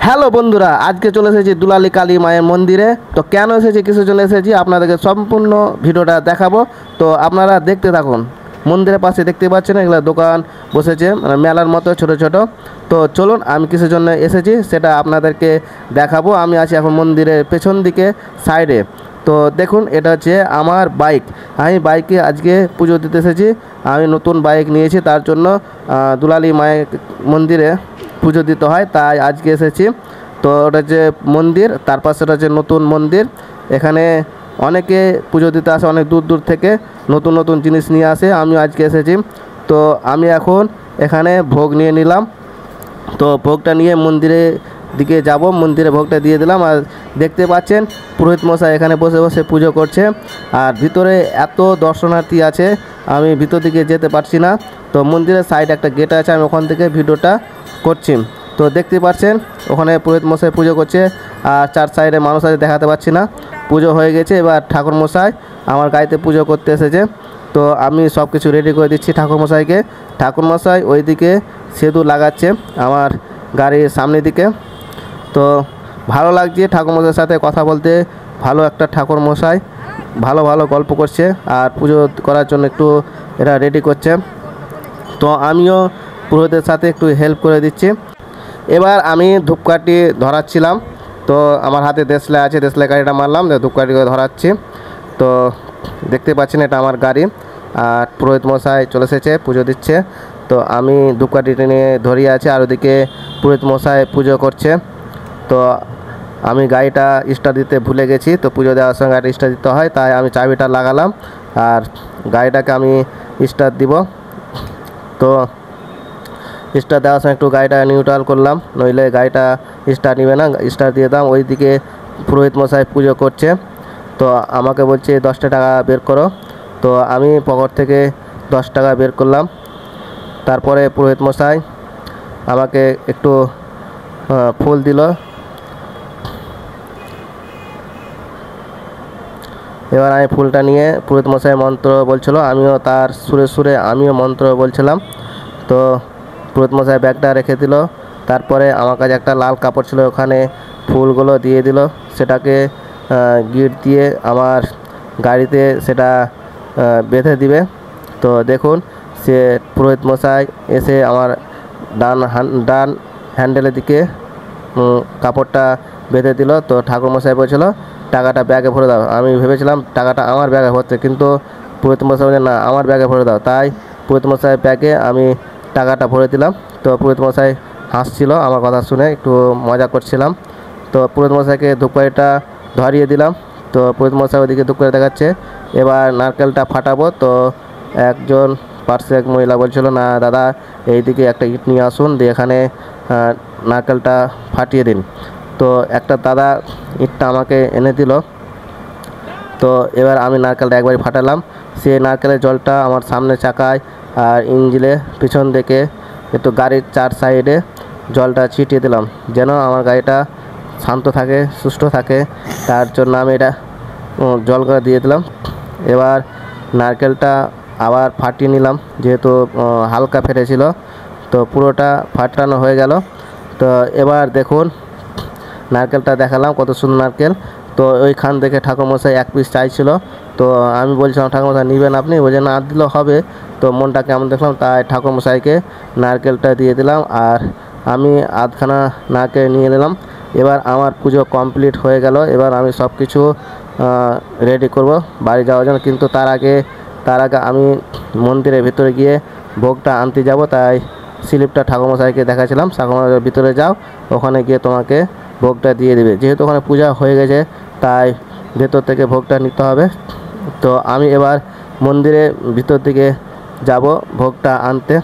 Hello বন্ধুরা, আজকে চলে এসেছি দুলালী কালী মায়ের মন্দিরে। তো কেন এসেছি, কিসের জন্য এসেছি, আপনাদেরকে সম্পূর্ণ ভিডিওটা দেখাবো। তো আপনারা দেখতে থাকুন। মন্দিরের পাশে দেখতে পাচ্ছেন এগুলো দোকান বসেছে, মানে মেলার মতো ছোট ছোট। তো চলুন, আমি কিসের জন্য এসেছি সেটা আপনাদেরকে দেখাবো। আমি আছি এখন মন্দিরের পেছন দিকে সাইডে। তো দেখুন, এটা হচ্ছে আমার বাইক। আমি বাইকে আজকে পুজো দিতে এসেছি। আমি নতুন বাইক নিয়েছি, তার জন্য দুলালী মায়ের মন্দিরে পুজো দিতে হয়, তাই আজকে এসেছি। তো ওটা যে মন্দির, তার পাশে ওটা হচ্ছে নতুন মন্দির। এখানে অনেকে পুজো দিতে আসে, অনেক দূর দূর থেকে নতুন নতুন জিনিস নিয়ে আসে। আমি আজকে এসেছি। তো আমি এখন এখানে ভোগ নিয়ে নিলাম। তো ভোগটা নিয়ে মন্দিরে দিকে যাব, মন্দিরে ভোগটা দিয়ে দিলাম। আর দেখতে পাচ্ছেন পুরোহিত মশাই এখানে বসে বসে পুজো করছে। আর ভিতরে এত দর্শনার্থী আছে, আমি ভিতর দিকে যেতে পারছি না। তো মন্দিরের সাইডে একটা গেট আছে, আমি ওখান থেকে ভিডিওটা করছি। তো দেখতে পাচ্ছেন ওখানে পুরোহিত মশাই পুজো করছে, আর চার সাইডে মানুষ আছে, দেখাতে পাচ্ছি না। পুজো হয়ে গেছে, এবার ঠাকুর মশাই আমার গাড়িতে পুজো করতে এসেছে। তো আমি সব কিছু রেডি করে দিচ্ছি ঠাকুরমশাইকে। ঠাকুরমশাই ওইদিকে সিঁদুর লাগাচ্ছে আমার গাড়ির সামনের দিকে। তো ভালো লাগছে ঠাকুরমশাইয়ের সাথে কথা বলতে। ভালো একটা ঠাকুরমশাই, ভালো ভালো গল্প করছে, আর পুজো করার জন্য একটু এরা রেডি করছে। তো আমিও পুরোহিতের সাথে একটু হেল্প করে দিচ্ছি। এবার আমি ধূপকাঠি ধরাচ্ছিলাম। তো আমার হাতে দেশলাই আছে, দেশলাই গাড়িটা মারলাম, ধূপকাঠি করে ধরাচ্ছি। তো দেখতে পাচ্ছেন এটা আমার গাড়ি, আর পুরোহিত মশাই চলে এসেছে, পুজো দিচ্ছে। তো আমি ধূপকাঠিটা নিয়ে ধরিয়ে আছি, আর ওদিকে পুরোহিত মশাই পুজো করছে। তো আমি গাড়িটা স্টার্ট দিতে ভুলে গেছি। তো পুজো দেওয়ার সঙ্গে গাড়ি স্টার্ট দিতে হয়, তাই আমি চাবিটা লাগালাম, আর গাড়িটাকে আমি স্টার্ট দিব। তো স্টার্ট দেওয়ার সময় একটু গাড়িটা নিউট্রাল করলাম, নইলে গাড়িটা স্টার্ট নিবে না। স্টার্ট দিয়ে দাম। ওইদিকে পুরোহিত মশাই পুজো করছে। তো আমাকে বলছে 10টা টাকা বের করো। তো আমি পকেট থেকে 10 টাকা বের করলাম। তারপরে পুরোহিত মশাই আমাকে একটু ফুল দিল। এবার আমি ফুলটা নিয়ে পুরোহিত মশাই মন্ত্র বলছিল, আমিও তার সুরে সুরে আমিও মন্ত্র বলছিলাম। তো পুরোহিত মশাই ব্যাগটা রেখে দিল। তারপরে আমার কাছে একটা লাল কাপড় ছিল, ওখানে ফুলগুলো দিয়ে দিল। সেটাকে গিট দিয়ে আমার গাড়িতে সেটা বেঁধে দিবে। তো দেখুন, সে পুরোহিত মশাই এসে আমার ডান হ্যান্ডেলের দিকে কাপড়টা বেঁধে দিল। তো ঠাকুর মশাই বলছিল টাকাটা ব্যাগে ভরে দাও। আমি ভেবেছিলাম টাকাটা আমার ব্যাগে ভরতে, কিন্তু পুরোহিত মশাই বলে না, আমার ব্যাগে ভরে দাও। তাই পুরোহিত মশাই ব্যাগে আমি টাকাটা ভরে দিলাম। তো পুরোহিত মশাই হাসছিল আমার কথা শুনে, একটু মজা করছিলাম। তো পুরোহিত মশাইকে ধূপকাঠিটা ধরিয়ে দিলাম। তো পুরোহিত মশাই ওদিকে ধূপ করে দেখাচ্ছে। এবার নারকেলটা ফাটাবো। তো একজন পার্শ্বে এক মহিলা বলছিল, না দাদা, এইদিকে একটা ইট নিয়ে আসুন, দিয়ে এখানে নারকেলটা ফাটিয়ে দিন। তো একটা দাদা ইটটা আমাকে এনে দিল। তো এবার আমি নারকেলটা একবারই ফাটালাম। সে নারকেলের জলটা আমার সামনে চাকায় আর ইঞ্জিনের পিছন দিকে একটু গাড়ির চার সাইডে জলটা ছিটিয়ে দিলাম, যেন আমার গাড়িটা শান্ত থাকে, সুস্থ থাকে। তার জন্য আমি এটা জল করে দিয়ে দিলাম। এবার নারকেলটা আবার ফাটিয়ে নিলাম, যেহেতু হালকা ফেটেছিল। তো পুরোটা ফাটানো হয়ে গেল। তো এবার দেখুন, নারকেলটা দেখালাম কত সুন্দর নারকেল। তো ওইখান থেকে ঠাকুরমশাই এক পিস চাইছিল। তো আমি বলছিলাম, ঠাকুরমশাই নেবেন আপনি? বলছে না, আর দিলেও হবে। তো মনটা কেমন দেখলাম, তাই ঠাকুরমশাইকে নারকেলটা দিয়ে দিলাম, আর আমি আধখানা নারকেল নিয়ে নিলাম। এবার আমার পুজো কমপ্লিট হয়ে গেল। এবার আমি সব কিছু রেডি করব বাড়ি যাওয়ার জন্য, কিন্তু তার আগে আমি মন্দিরের ভিতরে গিয়ে ভোগটা আনতে যাব। তাই স্লিপটা ঠাকুরমশাইকে দেখাচ্ছিলাম, ঠাকুরমশাইয়ের ভিতরে যাও, ওখানে গিয়ে তোমাকে ভোগটা দিয়ে দেবে। যেহেতু ওখানে পূজা হয়ে গেছে, তাই ভেতর থেকে ভোগটা নিতে হবে। তো আমি এবার মন্দিরের ভিতর দিকে যাব ভোগটা আনতে।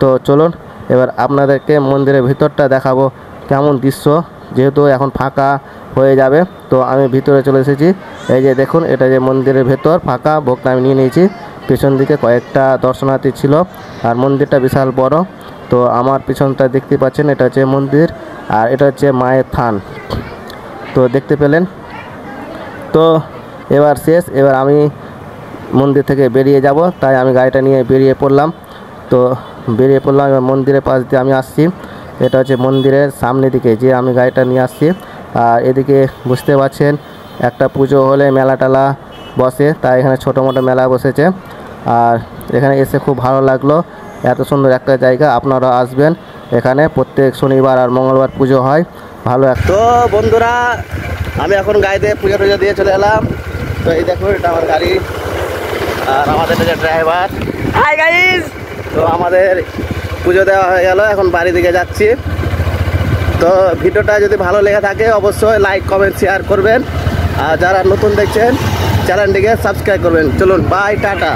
তো চলুন, এবার আপনাদেরকে মন্দিরের ভিতরটা দেখাবো কেমন দৃশ্য, যেহেতু এখন ফাঁকা হয়ে যাবে। তো আমি ভিতরে চলে এসেছি। এই যে দেখুন, এটা যে মন্দিরের ভেতর ফাঁকা, ভোগটা আমি নিয়ে নিয়েছি। পিছন দিকে কয়েকটা দর্শনার্থী ছিল, আর মন্দিরটা বিশাল বড়। তো আমার পিছনটা দেখতে পাচ্ছেন, এটা হচ্ছে মন্দির, আর এটা হচ্ছে মায়ের থান। তো দেখতে পেলেন। তো এবার শেষ, এবার আমি মন্দির থেকে বেরিয়ে যাব, তাই আমি গাড়িটা নিয়ে বেরিয়ে পড়লাম। তো বেরিয়ে পড়লাম, এবার মন্দিরের পাশ দিয়ে আমি আসছি। এটা হচ্ছে মন্দিরের সামনের দিকে যে আমি গাড়িটা নিয়ে আসছি। আর এদিকে বুঝতে পারছেন একটা পুজো হলে মেলা টালা বসে, তাই এখানে ছোটো মোটো মেলা বসেছে। আর এখানে এসে খুব ভালো লাগলো, এত সুন্দর একটা জায়গা, আপনারা আসবেন। এখানে প্রত্যেক শনিবার আর মঙ্গলবার পুজো হয়, ভালো এক। তো বন্ধুরা, আমি এখন গাড়িতে পুজো টুজো দিয়ে চলে এলাম। তো এই দেখো, এটা আমার গাড়ি আর আমাদের যে ড্রাইভার। Hi guys. তো আমাদের পুজো দেওয়া হয়ে গেল, এখন বাড়ি দিকে যাচ্ছি। তো ভিডিওটা যদি ভালো লেগে থাকে অবশ্যই লাইক কমেন্ট শেয়ার করবেন, আর যারা নতুন দেখছেন চ্যানেলটিকে সাবস্ক্রাইব করবেন। চলুন, বাই, টাটা।